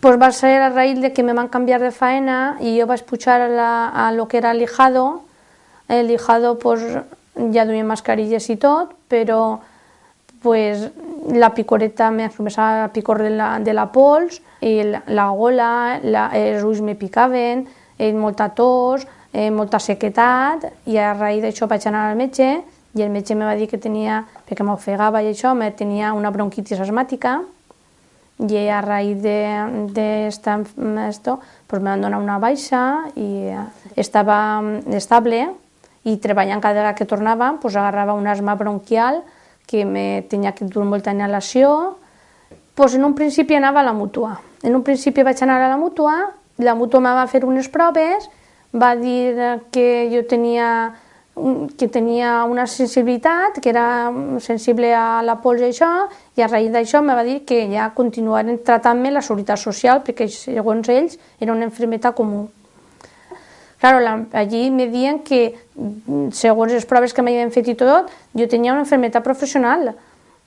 Pues va ser a raíz de que me van canviar de faena i jo vaig pujar a lo que era el lijado. El lijado pues ja duia mascarilles i tot, però pues la picoreta me començava a picor de la pols, i la gola, els ulls me picaven, molta tos, molta sequetat, i a raïs d'això vaig anar al metge i el metge me va dir que tenia, perquè m'ofegava i això, tenia una bronquitis asmàtica, i a raïs d'esto pues me van donar una baixa i estava estable, i treballant cada vegada que tornava pues agarrava un asma bronquial que me tenia que dur molta inhalació. Pues en un principi anava a la mútua. En un principi vaig anar a la mútua em va fer unes proves, va dir que jo tenia una sensibilitat, que era sensible a la pols i això, i a raïs d'això me va dir que ja continuaren tratant-me la Seguretat Social, perquè segons ells era una malaltia comú. Claro, allí me diuen que, segons les proves que m'havien fet i tot, jo tenia una malaltia professional.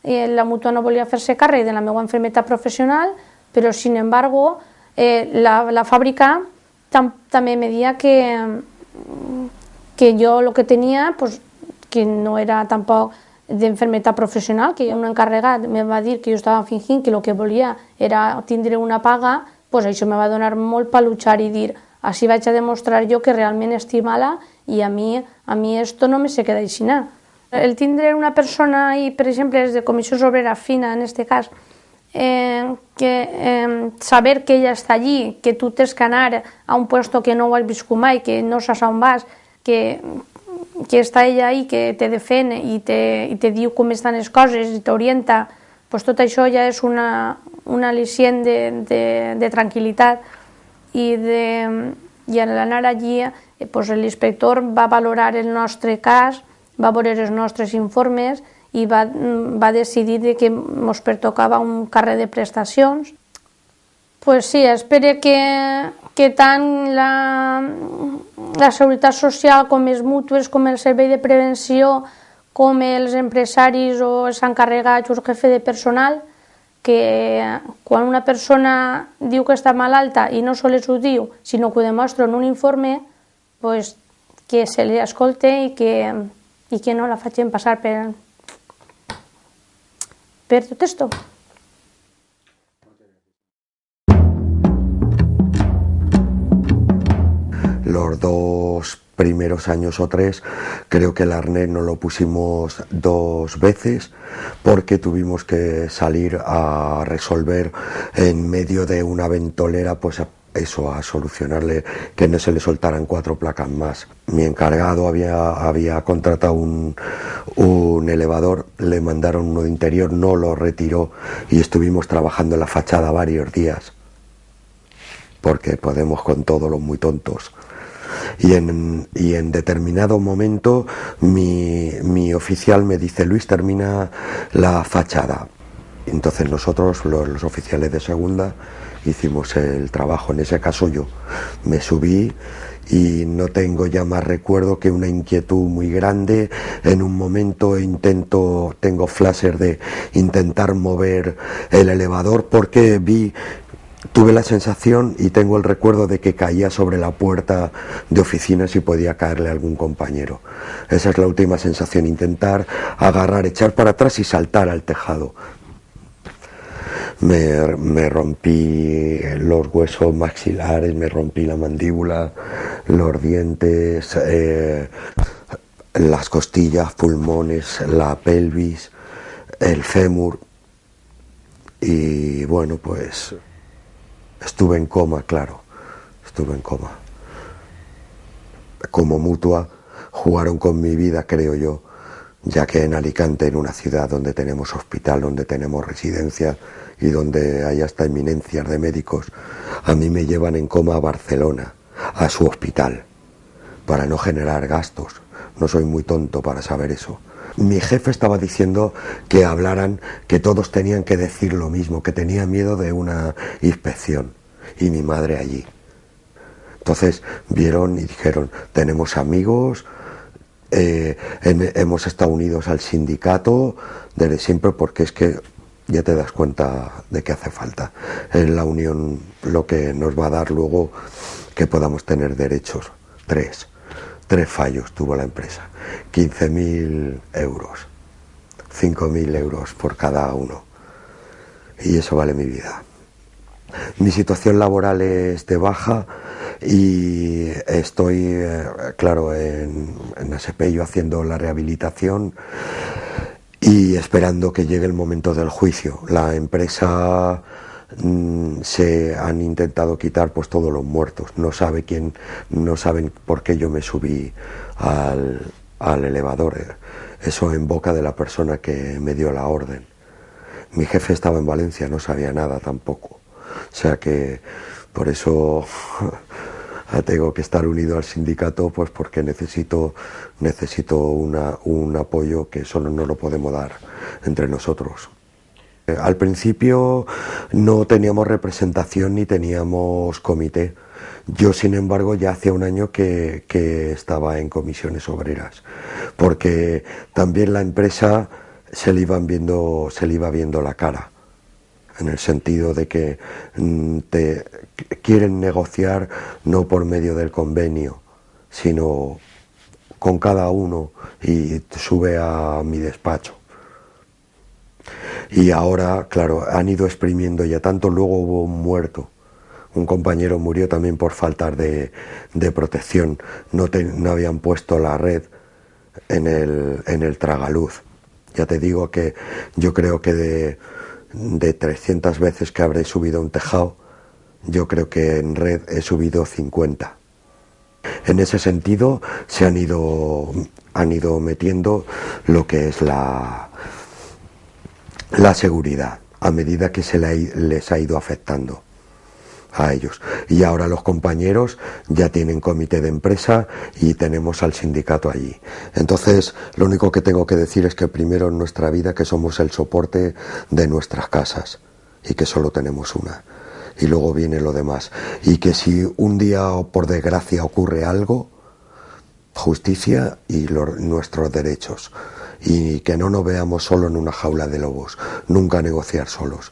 La mútua no volia fer-se càrrec de la meva malaltia professional, però, sin embargo, la fàbrica també me deia que jo el que tenia, pues, que no era tampoc d'enfermetat professional, que un encarregat me va dir que jo estava fingint que el que volia era tindre una paga, pues això me va donar molt per luchar i dir, així vaig a demostrar jo que realment estic mala i a mi esto no me se queda així. El tindre una persona, i per exemple és de Comissió Obrera Fina, en aquest cas, saber que ella està allí, que tu tens que anar a un puesto que no ho has viscut mai, que no saps on vas, que està ella ahí, que te defèn i te diu com estan les coses i t'orienta, pues tot això ja és una al·licient de tranquil·litat. I a l'anar allí, pues l'inspector va valorar el nostre cas, va veure els nostres informes i va decidir que ens pertocava un carrer de prestacions. Pues sí, espero que tant la Seguretat Social com els mútues, com el servei de prevenció, com els empresaris o els encarregats o el jefe de personal, que quan una persona diu que està malalta i no sols ho diu, sinó que ho demostra en un informe, pues, que se li escolte i que no la facin passar per tot esto. Los 2 primeros años o 3, creo que el arnés nos lo pusimos 2 veces porque tuvimos que salir a resolver en medio de una ventolera, pues eso, a solucionarle que no se le soltaran 4 placas más. Mi encargado había contratado un elevador, le mandaron uno de interior, no lo retiró y estuvimos trabajando en la fachada varios días porque podemos con todos los muy tontos. Y en determinado momento mi oficial me dice: Luis, termina la fachada. Entonces nosotros, los oficiales de segunda, hicimos el trabajo. En ese caso yo me subí y no tengo ya más recuerdo que una inquietud muy grande. En un momento tengo flashes de intentar mover el elevador porque tuve la sensación y tengo el recuerdo de que caía sobre la puerta de oficinas y podía caerle a algún compañero. Esa es la última sensación, intentar agarrar, echar para atrás y saltar al tejado. Me rompí los huesos maxilares, me rompí la mandíbula, los dientes, las costillas, pulmones, la pelvis, el fémur y bueno, pues estuve en coma, claro, estuve en coma. Como mutua jugaron con mi vida, creo yo, ya que en Alicante, en una ciudad donde tenemos hospital, donde tenemos residencia y donde hay hasta eminencias de médicos, a mí me llevan en coma a Barcelona, a su hospital, para no generar gastos. No soy muy tonto para saber eso. Mi jefe estaba diciendo que hablaran, que todos tenían que decir lo mismo, que tenía miedo de una inspección, y mi madre allí. Entonces vieron y dijeron: tenemos amigos, hemos estado unidos al sindicato desde siempre, porque es que ya te das cuenta de que hace falta. Es la unión lo que nos va a dar luego que podamos tener derechos. Tres fallos tuvo la empresa, 15.000 euros, 5.000 euros por cada uno, y eso vale mi vida. Mi situación laboral es de baja y estoy, claro, en Asepello haciendo la rehabilitación y esperando que llegue el momento del juicio. La empresa se han intentado quitar pues todos los muertos. No saben por qué yo me subí al elevador. Eso en boca de la persona que me dio la orden. Mi jefe estaba en Valencia, no sabía nada tampoco. O sea que por eso tengo que estar unido al sindicato, pues porque necesito un apoyo que solo no lo podemos dar entre nosotros. Al principio no teníamos representación ni teníamos comité. Yo, sin embargo, ya hacía un año que estaba en comisiones obreras, porque también la empresa se le iba viendo la cara, en el sentido de que te quieren negociar no por medio del convenio, sino con cada uno, y sube a mi despacho. Y ahora, claro, han ido exprimiendo ya tanto. Luego hubo un muerto, un compañero murió también por falta de protección. No habían puesto la red en el tragaluz. Ya te digo que yo creo que de 300 veces que habré subido un tejado, yo creo que en red he subido 50. En ese sentido se han ido metiendo lo que es la seguridad, a medida que les ha ido afectando a ellos. Y ahora los compañeros ya tienen comité de empresa y tenemos al sindicato allí. Entonces, lo único que tengo que decir es que primero en nuestra vida que somos el soporte de nuestras casas y que solo tenemos una. Y luego viene lo demás. Y que si un día o por desgracia ocurre algo, justicia y nuestros derechos. Y que no nos veamos solo en una jaula de lobos. Nunca negociar solos.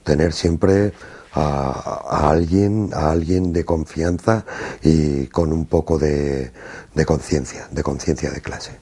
Tener siempre a alguien de confianza y con un poco de conciencia de clase.